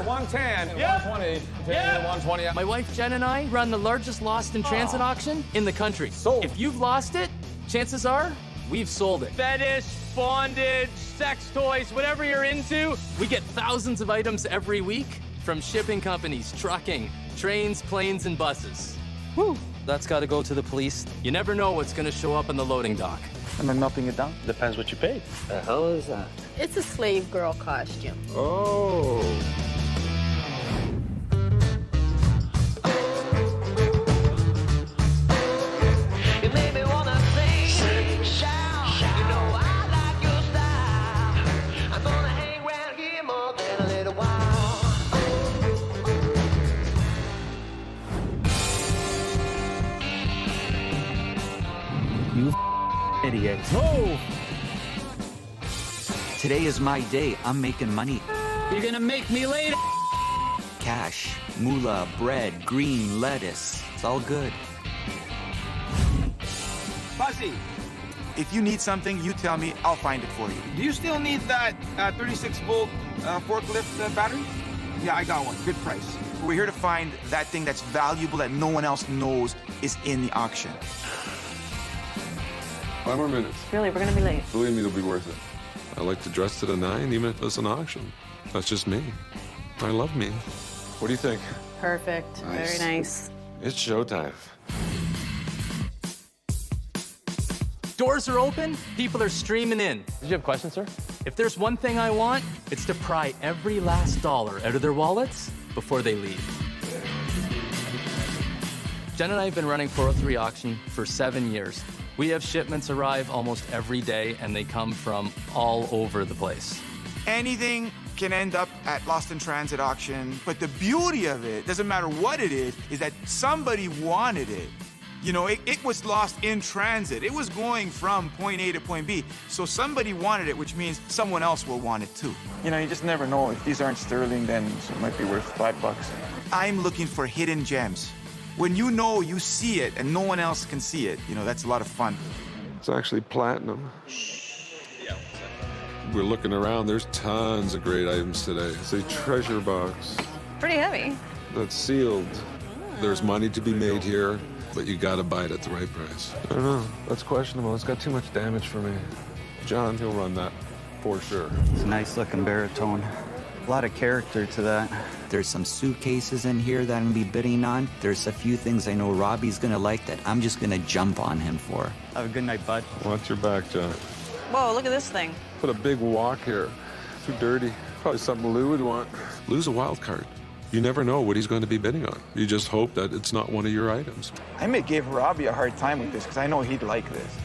110, 120, 10, 120. My wife Jen and I run the largest lost in transit auction in the country. Sold. If you've lost it, chances are we've sold it. Fetish, bondage, sex toys, whatever you're into, we get thousands of items every week from shipping companies, trucking, trains, planes, and buses. Whew, that's got to go to the police. You never know what's going to show up in the loading dock. Am I melting it down? Depends what you paid. The hell is that? It's a slave girl costume. Oh. You made me wanna sing, shout. You know I like your style. I'm gonna hang around here more than a little while. You idiot. Oh. Today is my day. I'm making money. You're going to make me late. Cash, moolah, bread, green, lettuce. It's all good. Bussy, if you need something, you tell me, I'll find it for you. Do you still need that 36-volt forklift battery? Yeah, I got one. Good price. We're here to find that thing that's valuable that no one else knows is in the auction. 5 more minutes. Really, we're gonna be late. Believe me, it'll be worth it. I like to dress to the 9, even if it's an auction. That's just me. I love me. What do you think? Perfect. Nice. Very nice. It's showtime. Doors are open, people are streaming in. Did you have questions, sir? If there's one thing I want, it's to pry every last dollar out of their wallets before they leave. Jen and I have been running 403 Auction for 7 years. We have shipments arrive almost every day, and they come from all over the place. Anything can end up at Lost in Transit auction, but the beauty of it, doesn't matter what it is that somebody wanted it. You know, it was lost in transit. It was going from point A to point B. So somebody wanted it, which means someone else will want it too. You know, you just never know. If these aren't sterling, then it might be worth $5. I'm looking for hidden gems. When you know you see it and no one else can see it, you know, that's a lot of fun. It's actually platinum. We're looking around. There's tons of great items today. It's a treasure box Pretty heavy. that's sealed. There's money to be made here, but you gotta buy it at the right price. I don't know. That's questionable. It's got too much damage for me. John, he'll run that for sure. It's a nice looking baritone. A lot of character to that. There's some suitcases in here that I'm gonna be bidding on. There's a few things I know Robbie's gonna like that I'm just gonna jump on him for. Have a good night, bud. Watch your back, John. Whoa, look at this thing. Put a big walk here. Too dirty. Probably something Lou would want. Lou's a wild card. You never know what he's going to be bidding on. You just hope that it's not one of your items. I may give Robbie a hard time with this because I know he'd like this.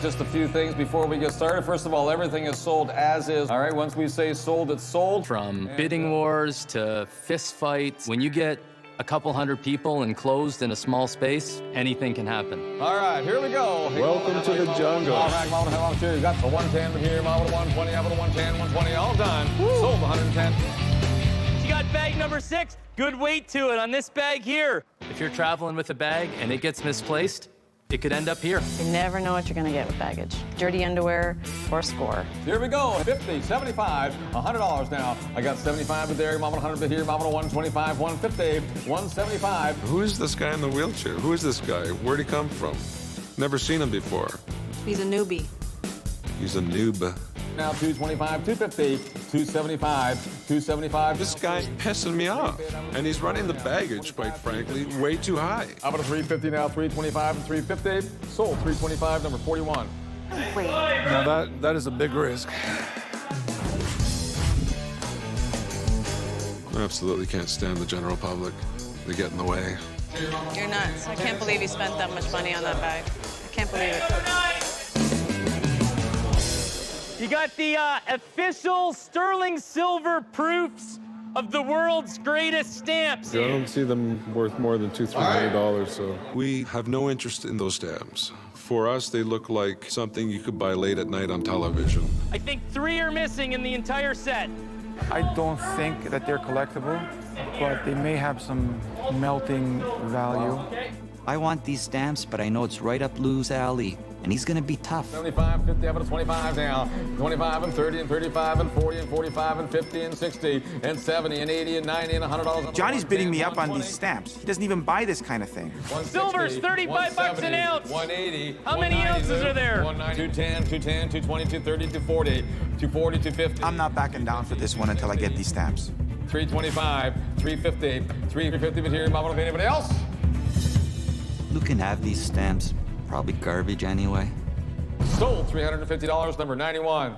Just a few things before we get started. First of all, everything is sold as is. All right, once we say sold, it's sold. From bidding wars to fist fights, when you get a couple hundred people enclosed in a small space, anything can happen. All right, here we go. Welcome to the jungle. All right, model hell, here. You got the 110 here, model 120, model 110, 120, all done. Sold 110. You got bag number 6. Good weight to it on this bag here. If you're traveling with a bag and it gets misplaced, it could end up here. You never know what you're gonna get with baggage. Dirty underwear or score. Here we go. 50, 75, $100 now. I got 75 to there, model 100 to here, model 125, 150, 175. Who is this guy in the wheelchair? Who is this guy? Where'd he come from? Never seen him before. He's a newbie. He's a noob. Now 225, 250, 275, 275. This guy's pissing me off. And he's running the baggage, quite frankly, way too high. How about a 350 now, 325 and 350. Sold 325, number 41. Wait. Now that is a big risk. I absolutely can't stand the general public. They get in the way. You're nuts. I can't believe you spent that much money on that bag. I can't believe it. You got the official sterling silver proofs of the world's greatest stamps. I don't see them worth more than $200-300, so. We have no interest in those stamps. For us, they look like something you could buy late at night on television. I think 3 are missing in the entire set. I don't think that they're collectible, but they may have some melting value. I want these stamps, but I know it's right up Lou's alley. and he's gonna be tough. 75, 50, up to 25 now. 25 and 30 and 35 and 40 and 45 and 50 and 60 and 70 and 80 and 90 and $100. Johnny's bidding me up on these stamps. He doesn't even buy this kind of thing. Silver's 35 bucks an ounce. 180. How many ounces are there? 210, 210, 220, 230, 240, 240, 250. I'm not backing down for this one until I get these stamps. 325, 350, 350, but here, Mama, anybody else? Who can have these stamps? Probably garbage anyway. Sold, $350, number 91.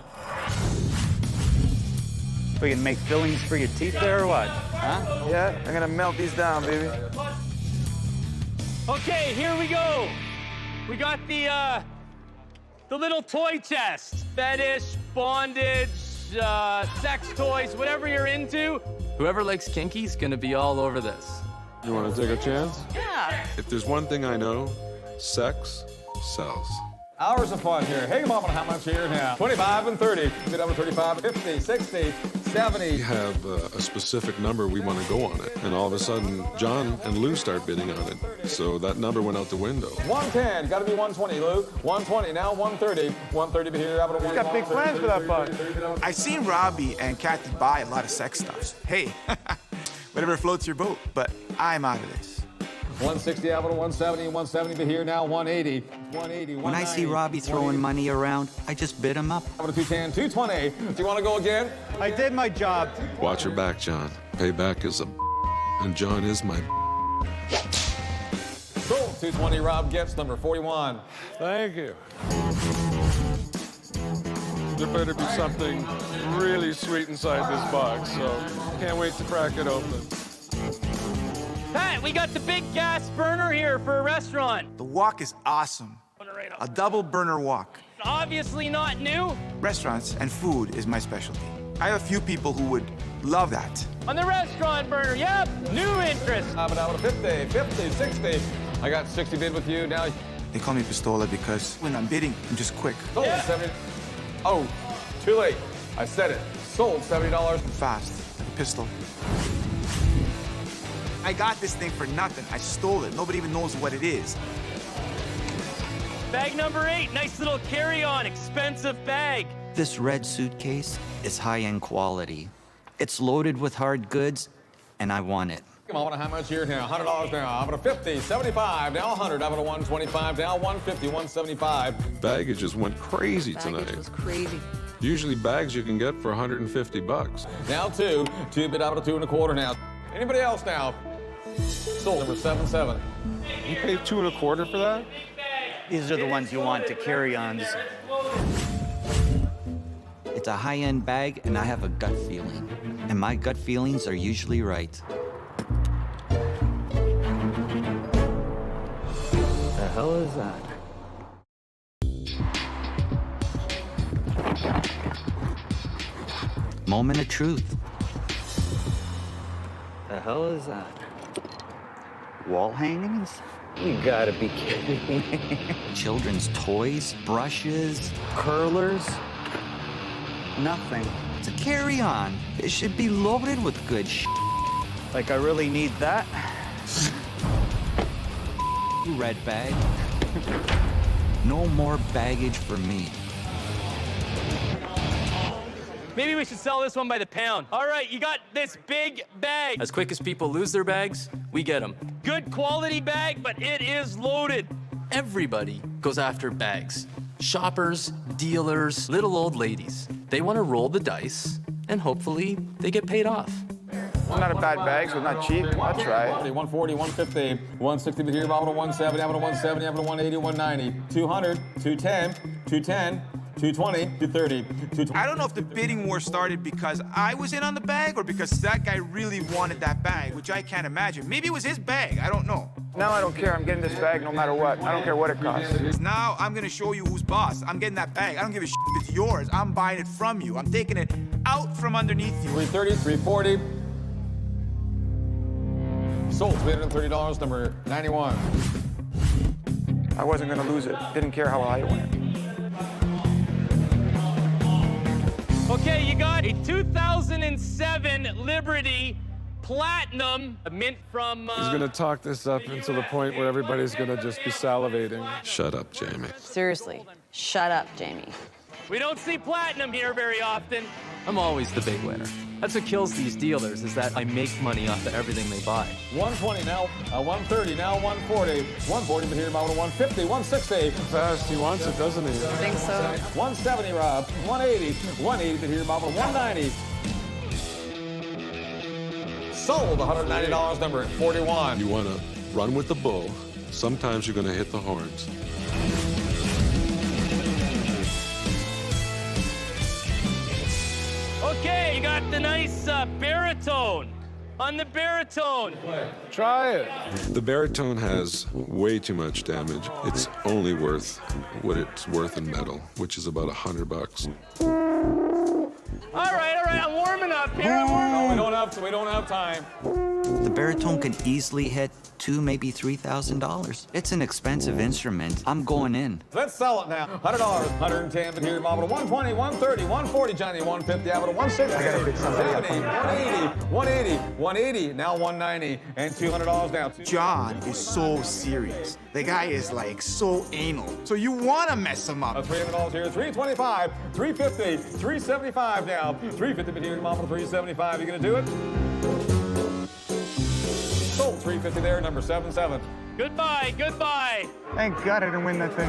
We can make fillings for your teeth there or what? Huh? Yeah, I'm gonna melt these down, baby. Okay, here we go. We got the little toy chest. Fetish, bondage, sex toys, whatever you're into. Whoever likes kinky's gonna be all over this. You want to take a chance? Yeah. If there's one thing I know, sex sells. Hours of fun here. Hey, Mama, how much here now? 25 and 30. Bid up to 35, 50, 60, 70. We have a specific number we want to go on it. And all of a sudden, John and Lou start bidding on it. So that number went out the window. 110, got to be 120, Lou. 120, now 130. 130, but here, up to 120. He's got big plans for that buck. I seen Robbie and Kathy buy a lot of sex stuffs. Hey, whatever floats your boat, but I'm out of this. 160, out to 170, 170, but here, now 180. 180, 190. When I see Robbie throwing money around, I just bid him up. Up to 210, 220. Do you want to go again? I did my job. Watch your back, John. Payback is a and John is my Sold, 220, Rob gets number 41. Thank you. There better be something really sweet inside this box, so can't wait to crack it open. Pat, we got the big gas burner here for a restaurant. The wok is awesome. A double burner wok. Obviously not new. Restaurants and food is my specialty. I have a few people who would love that. On the restaurant burner, yep, new interest. Up to 50, 50, 60. I got 60 bid with you. Now, They call me Pistola because when I'm bidding, I'm just quick. sold 70. Oh, too late. I said it. Sold $70. I'm fast, like a pistol. I got this thing for nothing. I stole it. Nobody even knows what it is. Bag number 8, nice little carry-on, expensive bag. This red suitcase is high-end quality. It's loaded with hard goods, and I want it. Come on, how much here now? $100 now. Up to 50, 75, now 100. Up to 125, now 150, 175. Baggage just went crazy tonight. Baggage was crazy. Usually bags you can get for 150 bucks. Now 2 bid up to 2 1/4 now. Anybody else now? Sold number 77. You paid 2 1/4 for that? These are the ones you want to carry-ons. It's a high-end bag, and I have a gut feeling. And my gut feelings are usually right. The hell is that? Moment of truth. The hell is that? Wall hangings? You gotta be kidding me. Children's toys, brushes. Curlers? Nothing. It's a carry-on. It should be loaded with good Like I really need that? You red bag. No more baggage for me. Maybe we should sell this one by the pound. All right, you got this big bag. As quick as people lose their bags, we get them. Good quality bag, but it is loaded. Everybody goes after bags. Shoppers, dealers, little old ladies. They want to roll the dice, and hopefully they get paid off. Not a bad bag, so it's not cheap. I'll try it. 140, 150, 160, but here, up to 170, up to 170, up to 180, 190, 200, 210, 210, 220, 230, 220. I don't know if the bidding war started because I was in on the bag or because that guy really wanted that bag, which I can't imagine. Maybe it was his bag. I don't know. Now I don't care. I'm getting this bag no matter what. I don't care what it costs. Now I'm gonna show you who's boss. I'm getting that bag. I don't give a shit if it's yours. I'm buying it from you. I'm taking it out from underneath you. 330, 340. Sold $330, number 91. I wasn't gonna lose it. Didn't care how high it went. Okay, you got a 2007 Liberty platinum, a mint from. He's gonna talk this up until the point where everybody's gonna just be salivating. Shut up, Jamie. Seriously, shut up, Jamie. We don't see platinum here very often. I'm always the big winner. That's what kills these dealers, is that I make money off of everything they buy. 120 now, 130 now, 140. 140 but here about 150, 160. Fast, he wants it, doesn't he? I think so. 170, Rob. 180. 180 but here about 190. Sold $190 number at 41. You wanna run with the bull. Sometimes you're gonna hit the horns. Okay, you got the nice baritone. On the baritone. Try it. The baritone has way too much damage. It's only worth what it's worth in metal, which is about $100. All right, I'm warming up here. I'm warming up. We don't have time. The baritone can easily hit $2,000, maybe $3,000. It's an expensive instrument. I'm going in. Let's sell it now. $100, 110 but here about 120, 130, 140, Johnny, 150, out of 160. I gotta pick somebody up. 180, 180, now 190, and $200 now. John is so serious. The guy is like so anal. So you want to mess him up. $300 here, 325, 350, 375 now. 350 but here about 375. You gonna do it? Sold 350 there, number 77. Goodbye, goodbye. Thank God I didn't win that thing.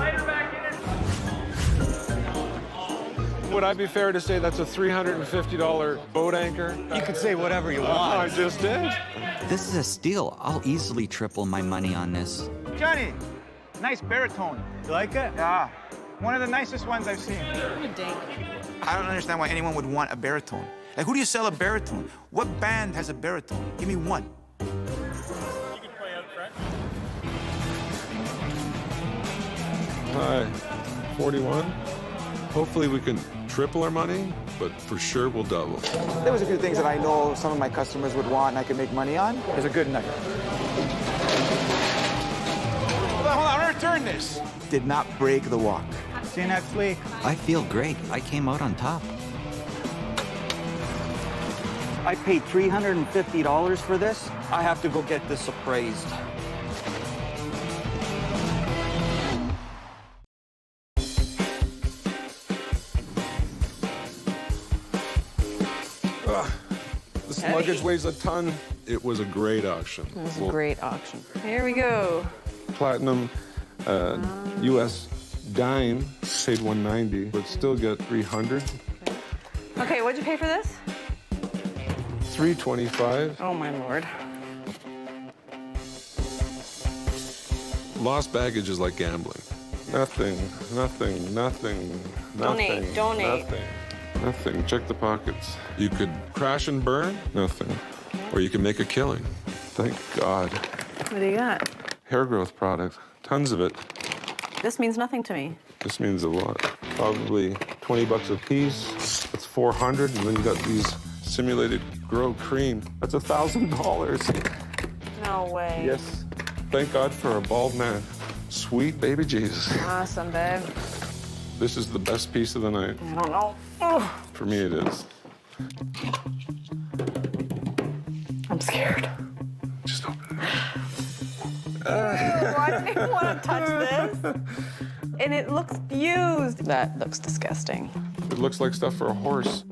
Would I be fair to say that's a $350 boat anchor? You could say whatever you want. I just did. This is a steal. I'll easily triple my money on this. Johnny, nice baritone. You like it? Yeah. One of the nicest ones I've seen. I don't understand why anyone would want a baritone. Like, who do you sell a baritone? What band has a baritone? Give me one. Hi, 41. Hopefully we can triple our money, but for sure we'll double. There was a few things that I know some of my customers would want and I could make money on. It was a good night. Hold on, return this. Did not break the walk. See you next week. I feel great. I came out on top. I paid $350 for this. I have to go get this appraised. This luggage weighs a ton. It was a great auction. It was a great auction. Here we go. Platinum US dime paid $190, but still get $300. Okay, what'd you pay for this? $325. Oh, my Lord. Lost baggage is like gambling. Nothing. Donate. Nothing. Check the pockets. You could crash and burn. Nothing. Or you can make a killing. Thank God. What do you got? Hair growth product. Tons of it. This means nothing to me. This means a lot. Probably 20 bucks a piece. That's 400, and then you got these simulated grow cream. That's $1,000. No way. Yes. Thank God for a bald man. Sweet baby Jesus. Awesome, babe. This is the best piece of the night. I don't know. Oh, For me, it is. I'm scared. Just open it. Why do you want to touch this? And it looks used. That looks disgusting. It looks like stuff for a horse.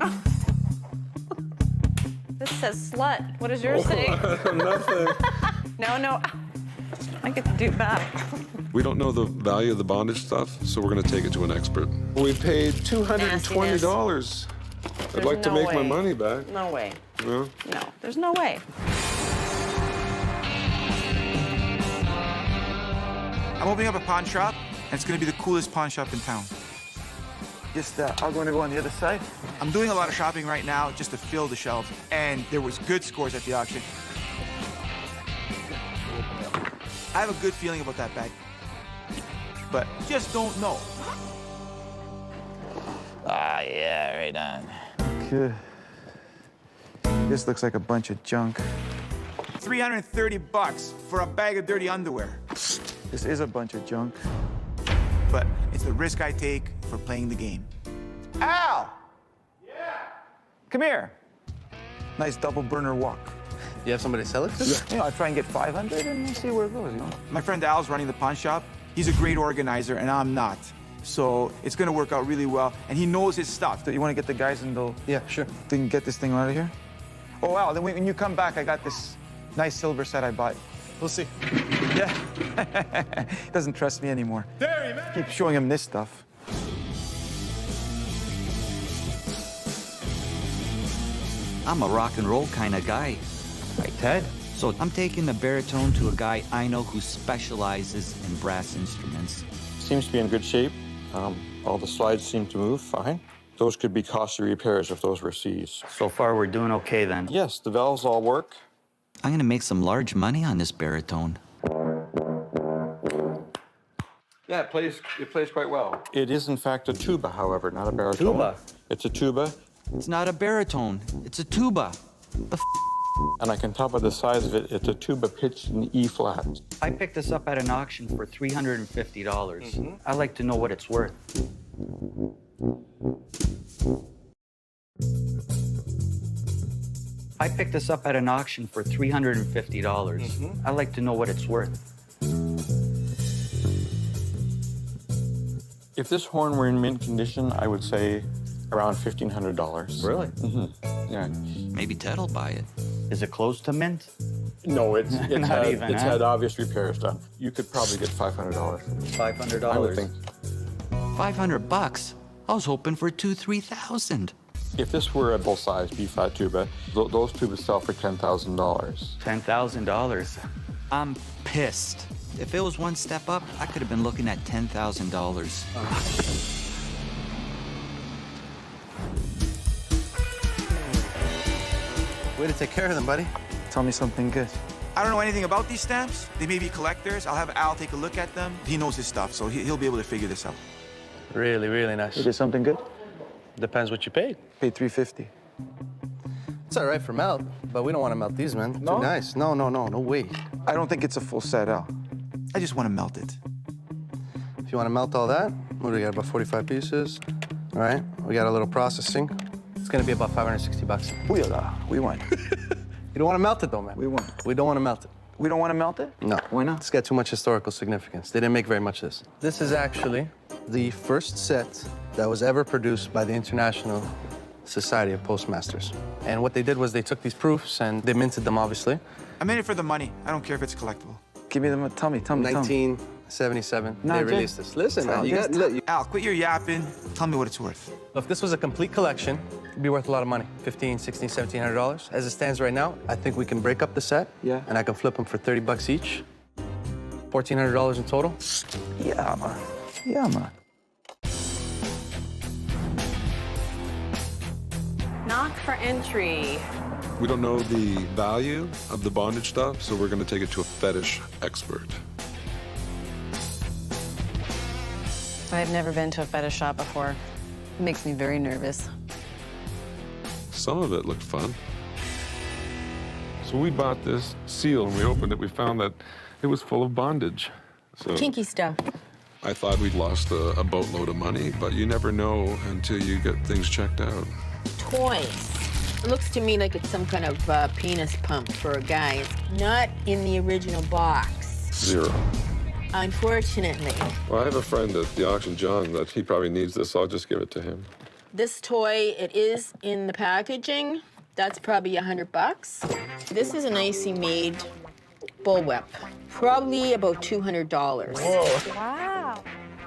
This says slut. What does yours say? Nothing. No. I get to do it back. We don't know the value of the bondage stuff, so we're going to take it to an expert. We paid $220. I'd like to no make my way. money back. No way. No? No, there's no way. I'm opening up a pawn shop, and it's gonna be the coolest pawn shop in town. Just, I'm going to go on the other side. I'm doing a lot of shopping right now just to fill the shelves, and there was good scores at the auction. I have a good feeling about that bag, but just don't know. Ah, yeah, right on. Good. This looks like a bunch of junk. $330 for a bag of dirty underwear. This is a bunch of junk. But it's the risk I take for playing the game. Al! Yeah? Come here. Nice double burner walk. You have somebody sell it to? You know, I try and get 500 and we'll see where it goes, you know? My friend Al's running the pawn shop. He's a great organizer, and I'm not. So it's gonna work out really well, and he knows his stuff. You want to get the guys and they'll... Yeah, sure. They can get this thing out of here? Oh, Al, then when you come back, I got this nice silver set I bought. We'll see. Yeah. He doesn't trust me anymore. Keep showing him this stuff. I'm a rock and roll kind of guy. Right, Ted? So I'm taking the baritone to a guy I know who specializes in brass instruments. Seems to be in good shape. All the slides seem to move fine. Those could be costly repairs if those were C's. So far, we're doing okay then. Yes, the valves all work. I'm gonna make some large money on this baritone. Yeah, it plays quite well. It is, in fact, a tuba, however, not a baritone. Tuba? It's a tuba. It's not a baritone, it's a tuba. And I can tell by the size of it, it's a tuba pitched in E flat. I picked this up at an auction for $350. I'd like to know what it's worth. I picked this up at an auction for $350. I'd like to know what it's worth. If this horn were in mint condition, I would say around $1,500. Really? Yeah. Maybe Ted'll buy it. Is it close to mint? No, it's Not even, huh? had obvious repairs done. You could probably get $500. $500? I would think. $500? I was hoping for $2,000-3,000. If this were a full-size B-flat tuba, those tubas sell for $10,000. $10,000? I'm pissed. If it was one step up, I could have been looking at $10,000. Way to take care of them, buddy. Tell me something good. I don't know anything about these stamps. They may be collectors. I'll have Al take a look at them. He knows his stuff, so he'll be able to figure this out. Really, really nice. You did something good? Depends what you paid. Paid $350. It's all right for melt, but we don't want to melt these, man. No? Too nice. No way. I don't think it's a full set, Al. I just want to melt it. If you want to melt all that, what do we got, about 45 pieces? All right, we got a little processing. It's gonna be about $560. Booyah, we won. You don't want to melt it, though, man. We won. We don't want to melt it. We don't want to melt it? No. Why not? It's got too much historical significance. They didn't make very much of this. This is actually the first set that was ever produced by the International Society of Postmasters. And what they did was they took these proofs and they minted them, obviously. I'm in it for the money. I don't care if it's collectible. Give me the, tell me. 1977, No, they just- released this. Listen, man, you just- got, look, Al, quit your yapping. Tell me what it's worth. if this was a complete collection, it'd be worth a lot of money, $1,500, $1,600, $1,700. As it stands right now, I think we can break up the set. Yeah. And I can flip them for $30 each. $1,400 in total. Yeah, man. Yeah, man. Knock for entry. We don't know the value of the bondage stuff, so we're going to take it to a fetish expert. I've never been to a fetish shop before. It makes me very nervous. Some of it looked fun. So we bought this seal, and we opened it. We found that it was full of bondage. So Kinky stuff. I thought we'd lost a boatload of money, but you never know until you get things checked out. Toys. It looks to me like it's some kind of penis pump for a guy. It's not in the original box. Zero. Unfortunately. Well, I have a friend at the auction, John, that he probably needs this, so I'll just give it to him. This toy, it is in the packaging. That's probably $100. This is an icy made bullwhip. Probably about $200. Whoa. Wow.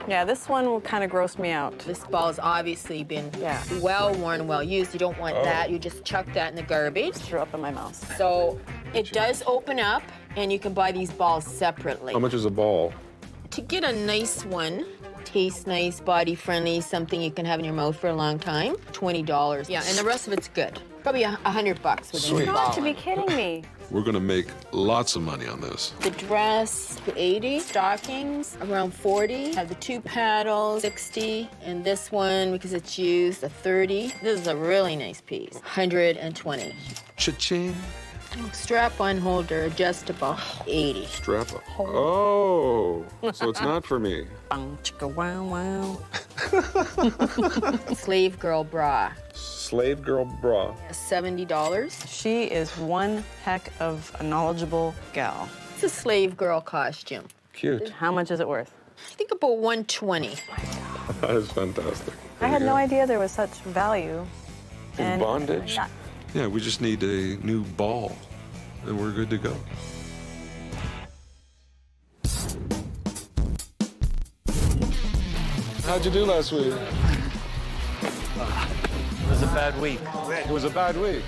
Yeah, this one will kind of gross me out. This ball has obviously been well worn, well used. You don't want that. You just chuck that in the garbage. Threw up in my mouth. So it does open up, and you can buy these balls separately. How much is a ball? To get a nice one, tastes nice, body friendly, something you can have in your mouth for a long time, $20. Yeah, and the rest of it's good. Probably $100 with a new You ball. got to be kidding me. We're going to make lots of money on this. The dress, $80. Stockings, around $40. Have the two paddles, $60. And this one, because it's used, a $30. This is a really nice piece, $120. Cha-ching. Strap-on holder, adjustable, 80. Strap up. Oh, so it's not for me. Bum, chicka, wow, wow. Slave girl bra, Slave girl bra. $70. She is one heck of a knowledgeable gal. It's a slave girl costume. Cute. How much is it worth? I think about 120. That is fantastic. I had no idea there was such value. In bondage? Yeah, we just need a new ball, and we're good to go. How'd you do last week? It was a bad week. It was a bad week.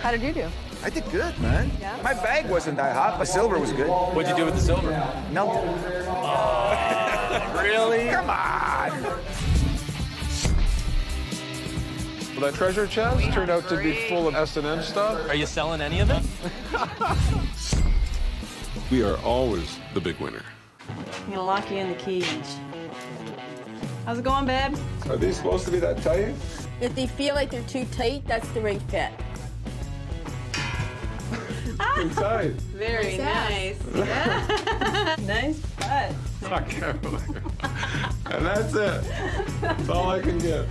How did you do? I did good, man. Yeah? My bag wasn't that hot, but silver was good. What'd you do with the silver? Melted. Really? Come on! Well, that treasure chest turned out to be full of S&M stuff. Are you selling any of it? We are always the big winner. I'm gonna lock you in the keys. How's it going, babe? Are these supposed to be that tight? If they feel like they're too tight, that's the right fit. Too tight. Very nice. Yeah. Nice butt. And that's it. That's all I can get.